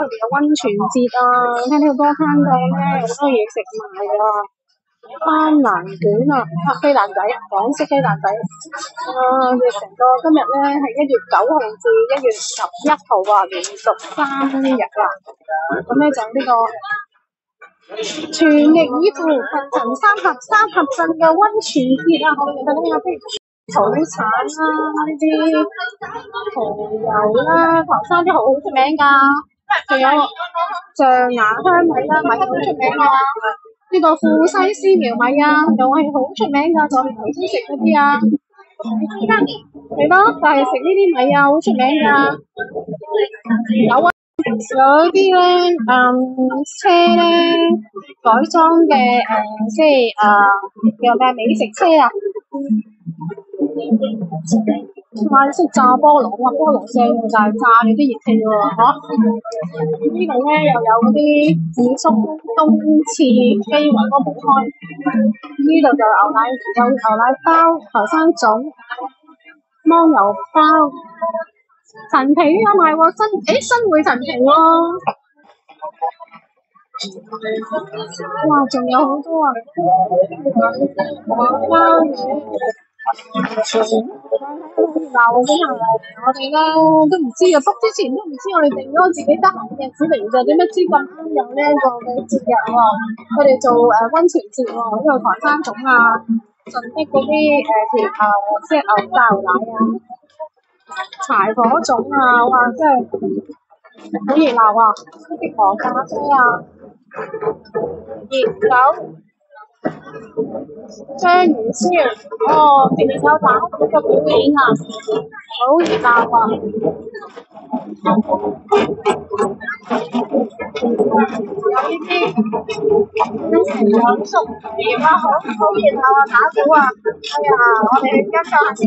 哋嘅溫泉節啊，聽呢個歌聽到咧好多嘢食埋啊，斑蘭卷啊，飛蘭仔，港式飛蘭仔，我哋成個今日咧係1月9號至1月11號啊，連續3日啦，咁咧就呢個全力以赴佛塵三合鎮嘅溫泉節啊，我哋睇下啲土產啦，呢啲蠔油啦，唐山啲蠔好出名㗎，仲有象牙香米啦，米好出名㗎，呢個富西絲苗米啊，又係好出名㗎，就係頭先食嗰啲啊，係咯，就係食呢啲米啊，好出名㗎，有啊。有啲咧，車咧改裝嘅，即係叫咩美食車啊，泰式炸菠蘿啊，菠蘿正就係炸你啲熱氣喎，嚇！呢度咧又有嗰啲紫蘇冬刺雞雲都冇開，呢度就有牛奶包、頭生粽、燜油包。陳皮啊賣喎，新會陳皮喎，哇仲有好多啊，哇鬧我真係我哋咧都唔知啊，book之前都唔知，我哋定咗自己得閒嘅日子嚟嘅，點不知咁啱有呢一個嘅節日喎，佢哋做溫泉節喎，呢度台山粽啊，順德嗰啲即係牛大牛奶啊。柴火種啊，哇！真係好熱鬧啊！啲黃咖啡啊，熱狗、章魚燒，哦，仲有打鼓嘅表演啊，好熱鬧啊！有呢啲養粟苗啊，好熱鬧啊，打鼓啊！哎呀，我哋跟咗下先。